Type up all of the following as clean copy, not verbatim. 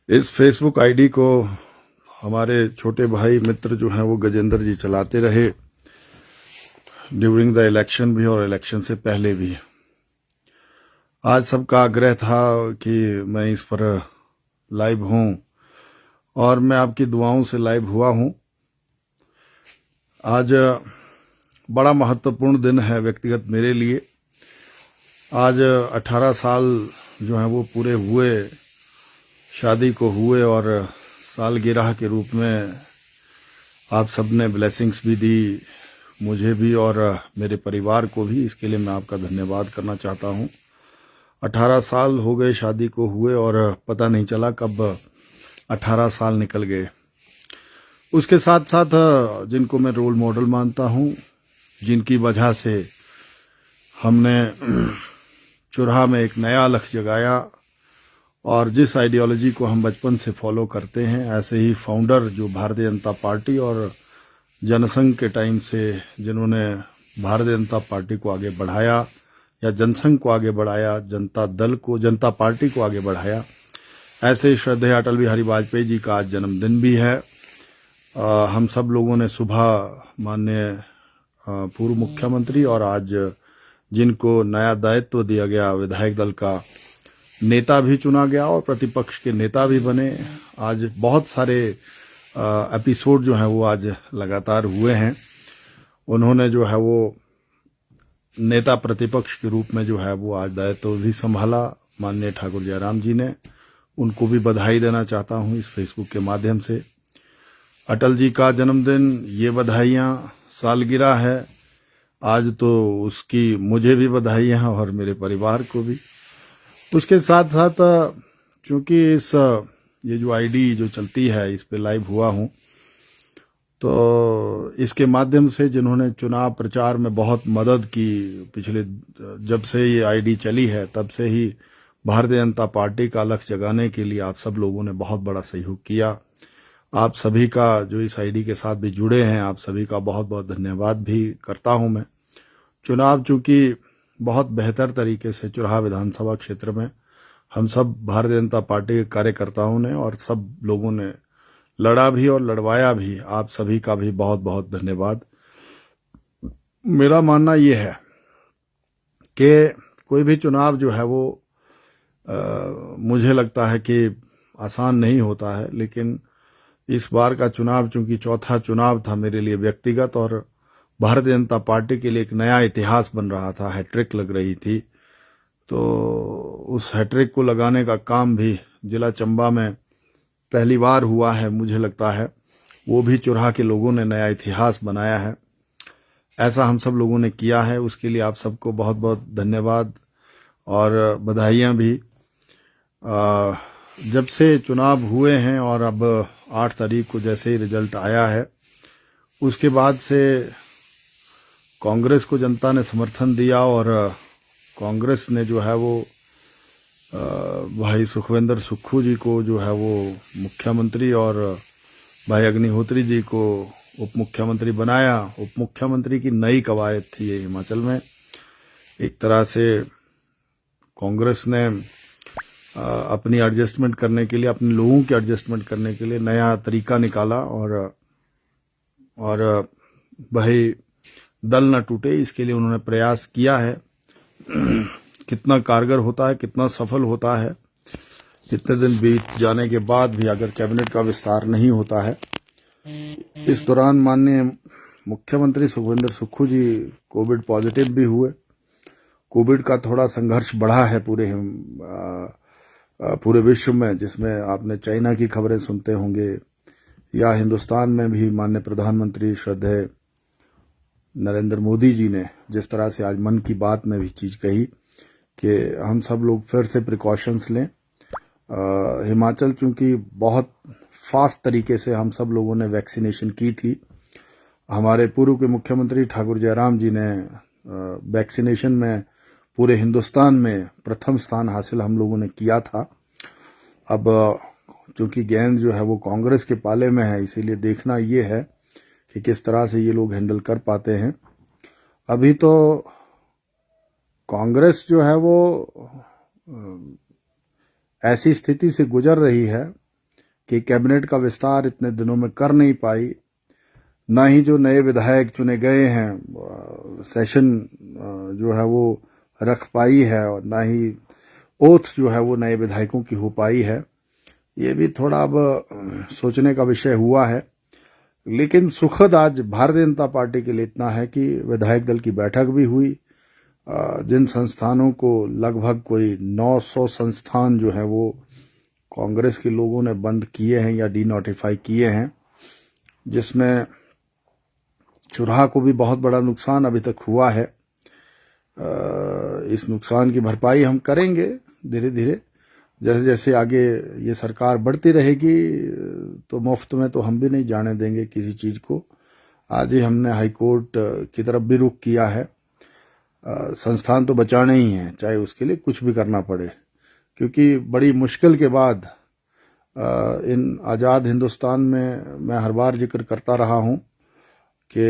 इस Facebook ID को हमारे छोटे भाई मित्र जो हैं वो गजेंद्र जी चलाते रहे ड्यूरिंग द इलेक्शन भी और इलेक्शन से पहले भी। आज सबका आग्रह था कि मैं इस पर लाइव हूं और मैं आपकी दुआओं से लाइव हुआ हूं। आज बड़ा महत्वपूर्ण दिन है व्यक्तिगत मेरे लिए। आज 18 साल जो हैं वो पूरे हुए शादी को हुए और सालगिरह के रूप में आप सबने ब्लेसिंग्स भी दी मुझे भी और मेरे परिवार को भी। इसके लिए मैं आपका धन्यवाद करना चाहता हूं। 18 साल हो गए शादी को हुए और पता नहीं चला कब 18 साल निकल गए। उसके साथ साथ जिनको मैं रोल मॉडल मानता हूं, जिनकी वजह से हमने चुराह में एक नया लक्ष्य जगाया और जिस आइडियोलॉजी को हम बचपन से फॉलो करते हैं, ऐसे ही फाउंडर जो भारतीय जनता पार्टी और जनसंघ के टाइम से जिन्होंने भारतीय जनता पार्टी को आगे बढ़ाया या जनसंघ को आगे बढ़ाया, जनता दल को, जनता पार्टी को आगे बढ़ाया, ऐसे श्रद्धेय अटल बिहारी वाजपेयी जी का आज जन्मदिन भी है। हम सब लोगों ने सुबह माननीय पूर्व मुख्यमंत्री और आज जिनको नया दायित्व दिया गया, विधायक दल का नेता भी चुना गया और प्रतिपक्ष के नेता भी बने। आज बहुत सारे एपिसोड जो हैं वो आज लगातार हुए हैं। उन्होंने जो है वो नेता प्रतिपक्ष के रूप में जो है वो आज दायित्व भी संभाला माननीय ठाकुर जयराम जी ने। उनको भी बधाई देना चाहता हूं इस फेसबुक के माध्यम से। अटल जी का जन्मदिन, ये बधाइयां, सालगिरह है आज, तो उसकी मुझे भी बधाइयां और मेरे परिवार को भी। उसके साथ साथ चूंकि ये जो आईडी जो चलती है इस पे लाइव हुआ हूं, तो इसके माध्यम से जिन्होंने चुनाव प्रचार में बहुत मदद की, पिछले जब से ये आईडी चली है तब से ही भारतीय जनता पार्टी का लक्ष्य जगाने के लिए आप सब लोगों ने बहुत बड़ा सहयोग किया। आप सभी का जो इस आईडी के साथ भी जुड़े हैं, आप सभी का बहुत बहुत धन्यवाद भी करता हूं मैं। चुनाव चूंकि बहुत बेहतर तरीके से चुराह विधानसभा क्षेत्र में हम सब भारतीय जनता पार्टी के कार्यकर्ताओं ने और सब लोगों ने लड़ा भी और लड़वाया भी। आप सभी का भी बहुत बहुत धन्यवाद। मेरा मानना यह है कि कोई भी चुनाव जो है वो मुझे लगता है कि आसान नहीं होता है, लेकिन इस बार का चुनाव चूंकि चौथा चुनाव था मेरे लिए व्यक्तिगत और भारतीय जनता पार्टी के लिए एक नया इतिहास बन रहा था, हैट्रिक लग रही थी, तो उस हैट्रिक को लगाने का काम भी जिला चंबा में पहली बार हुआ है मुझे लगता है। वो भी चुराह के लोगों ने नया इतिहास बनाया है, ऐसा हम सब लोगों ने किया है। उसके लिए आप सबको बहुत बहुत धन्यवाद और बधाइयां भी। जब से चुनाव हुए हैं और अब 8 तारीख को जैसे ही रिजल्ट आया है, उसके बाद से कांग्रेस को जनता ने समर्थन दिया और कांग्रेस ने जो है वो भाई सुखविंदर सुक्खू जी को जो है वो मुख्यमंत्री और भाई अग्निहोत्री जी को उप मुख्यमंत्री बनाया। उप मुख्यमंत्री की नई कवायद थी ये हिमाचल में। एक तरह से कांग्रेस ने अपनी एडजस्टमेंट करने के लिए, अपने लोगों की एडजस्टमेंट करने के लिए नया तरीका निकाला और भाई दल न टूटे इसके लिए उन्होंने प्रयास किया है। कितना कारगर होता है, कितना सफल होता है, कितने दिन बीत जाने के बाद भी अगर कैबिनेट का विस्तार नहीं होता है। इस दौरान माननीय मुख्यमंत्री सुखविंदर सुक्खू जी कोविड पॉजिटिव भी हुए। कोविड का थोड़ा संघर्ष बढ़ा है पूरे विश्व में, जिसमें आपने चाइना की खबरें सुनते होंगे या हिंदुस्तान में भी माननीय प्रधानमंत्री श्रद्धेय नरेंद्र मोदी जी ने जिस तरह से आज मन की बात में भी चीज कही कि हम सब लोग फिर से प्रिकॉशंस लें। हिमाचल चूंकि बहुत फास्ट तरीके से हम सब लोगों ने वैक्सीनेशन की थी। हमारे पूर्व के मुख्यमंत्री ठाकुर जयराम जी ने वैक्सीनेशन में पूरे हिंदुस्तान में प्रथम स्थान हासिल हम लोगों ने किया था। अब चूंकि गेंद जो है वो कांग्रेस के पाले में है, इसीलिए देखना ये है कि किस तरह से ये लोग हैंडल कर पाते हैं। अभी तो कांग्रेस जो है वो ऐसी स्थिति से गुजर रही है कि कैबिनेट का विस्तार इतने दिनों में कर नहीं पाई, ना ही जो नए विधायक चुने गए हैं सेशन जो है वो रख पाई है, और ना ही ओथ जो है वो नए विधायकों की हो पाई है। ये भी थोड़ा अब सोचने का विषय हुआ है। लेकिन सुखद आज भारतीय जनता पार्टी के लिए इतना है कि विधायक दल की बैठक भी हुई। जिन संस्थानों को लगभग कोई 900 संस्थान जो है वो कांग्रेस के लोगों ने बंद किए हैं या डीनोटिफाई किए हैं, जिसमें चुराह को भी बहुत बड़ा नुकसान अभी तक हुआ है। इस नुकसान की भरपाई हम करेंगे धीरे धीरे, जैसे जैसे आगे ये सरकार बढ़ती रहेगी, तो मुफ्त में तो हम भी नहीं जाने देंगे किसी चीज को। आज ही हमने हाईकोर्ट की तरफ भी रुख किया है। संस्थान तो बचाने ही हैं, चाहे उसके लिए कुछ भी करना पड़े, क्योंकि बड़ी मुश्किल के बाद इन आज़ाद हिंदुस्तान में मैं हर बार जिक्र करता रहा हूं कि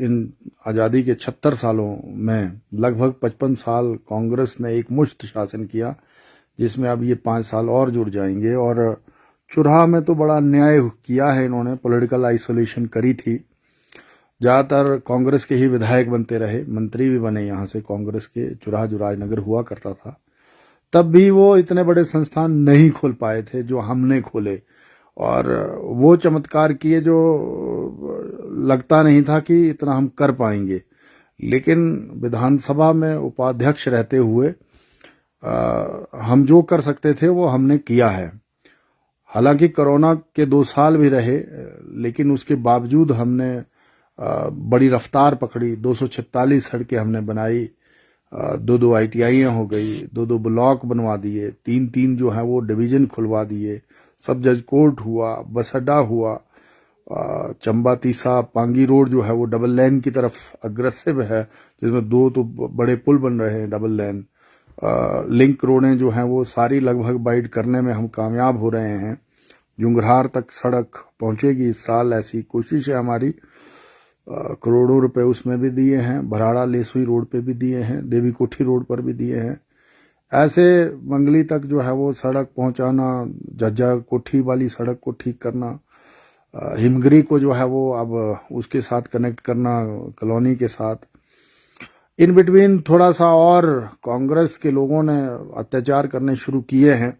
इन आज़ादी के 76 सालों में लगभग 55 साल कांग्रेस ने एक मुश्त शासन किया, जिसमें अब ये 5 साल और जुड़ जाएंगे। और चुराह में तो बड़ा न्याय किया है इन्होंने, पॉलिटिकल आइसोलेशन करी थी। ज्यादातर कांग्रेस के ही विधायक बनते रहे, मंत्री भी बने यहाँ से कांग्रेस के। चुराह जो राजनगर हुआ करता था, तब भी वो इतने बड़े संस्थान नहीं खोल पाए थे जो हमने खोले, और वो चमत्कार किए जो लगता नहीं था कि इतना हम कर पाएंगे। लेकिन विधानसभा में उपाध्यक्ष रहते हुए हम जो कर सकते थे वो हमने किया है। हालांकि कोरोना के 2 साल भी रहे, लेकिन उसके बावजूद हमने बड़ी रफ्तार पकड़ी। 246 सड़कें हमने बनाई, 2 ITI हो गई, 2 ब्लॉक बनवा दिए, 3 जो है वो डिवीजन खुलवा दिए, सब जज कोर्ट हुआ, बस अड्डा हुआ, चंबा तीसा पांगी रोड जो है वो डबल लेन की तरफ अग्रेसिव है, जिसमें 2 तो बड़े पुल बन रहे हैं डबल लेन। लिंक रोडें जो हैं वो सारी लगभग बाइट करने में हम कामयाब हो रहे हैं। जुंगरहार तक सड़क पहुंचेगी इस साल, ऐसी कोशिश है हमारी। करोड़ों रुपए उसमें भी दिए हैं। भराड़ा लेसुई रोड पे भी दिए हैं, देवी कोठी रोड पर भी दिए हैं। ऐसे मंगली तक जो है वो सड़क पहुंचाना, जज्जा कोठी वाली सड़क को ठीक करना, हिमगिरी को जो है वो अब उसके साथ कनेक्ट करना कॉलोनी के साथ। इन बिटवीन थोड़ा सा और कांग्रेस के लोगों ने अत्याचार करने शुरू किए हैं।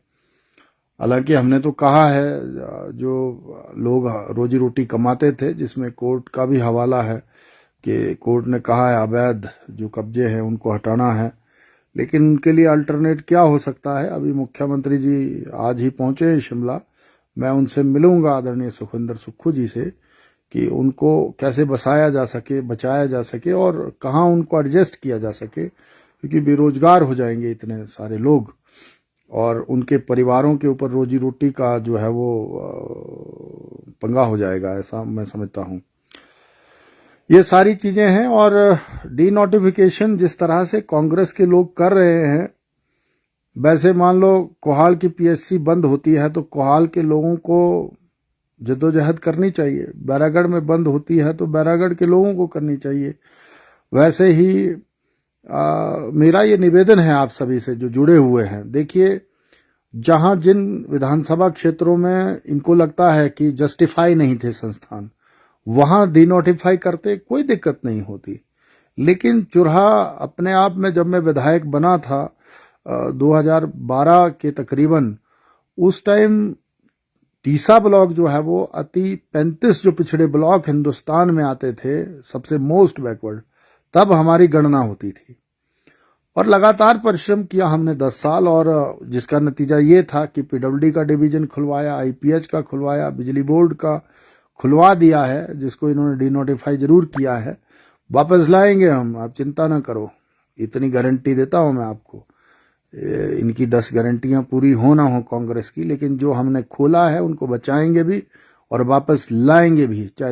हालांकि हमने तो कहा है, जो लोग रोजी रोटी कमाते थे, जिसमें कोर्ट का भी हवाला है कि कोर्ट ने कहा है अवैध जो कब्जे हैं उनको हटाना है। लेकिन उनके लिए अल्टरनेट क्या हो सकता है? अभी मुख्यमंत्री जी आज ही पहुंचे हैं शिमला, मैं उनसे मिलूंगा आदरणीय सुखविंदर सुक्खू जी से, कि उनको कैसे बसाया जा सके, बचाया जा सके, और कहाँ उनको एडजस्ट किया जा सके, क्योंकि बेरोजगार हो जाएंगे इतने सारे लोग, और उनके परिवारों के ऊपर रोजी रोटी का जो है वो पंगा हो जाएगा, ऐसा मैं समझता हूं। ये सारी चीजें हैं। और डीनोटिफिकेशन जिस तरह से कांग्रेस के लोग कर रहे हैं, वैसे मान लो कोहाल की PSC बंद होती है तो कोहाल के लोगों को जद्दोजहद करनी चाहिए। बैरागढ़ में बंद होती है तो बैरागढ़ के लोगों को करनी चाहिए। वैसे ही मेरा ये निवेदन है आप सभी से जो जुड़े हुए हैं, देखिए, जहां जिन विधानसभा क्षेत्रों में इनको लगता है कि जस्टिफाई नहीं थे संस्थान, वहां डीनोटिफाई करते कोई दिक्कत नहीं होती। लेकिन चुराह अपने आप में, जब मैं विधायक बना था 2012 के तकरीबन, उस टाइम तीसा ब्लॉक जो है वो अति 35 जो पिछड़े ब्लॉक हिंदुस्तान में आते थे, सबसे मोस्ट बैकवर्ड, तब हमारी गणना होती थी। और लगातार परिश्रम किया हमने 10 साल, और जिसका नतीजा ये था कि PWD का डिवीजन खुलवाया, IPH का खुलवाया, बिजली बोर्ड का खुलवा दिया है, जिसको इन्होंने डीनोटिफाई जरूर किया है। वापस लाएंगे हम, आप चिंता ना करो, इतनी गारंटी देता हूं मैं आपको। इनकी 10 गारंटियां पूरी हो ना हो कांग्रेस की, लेकिन जो हमने खोला है उनको बचाएंगे भी और वापस लाएंगे भी, चाहे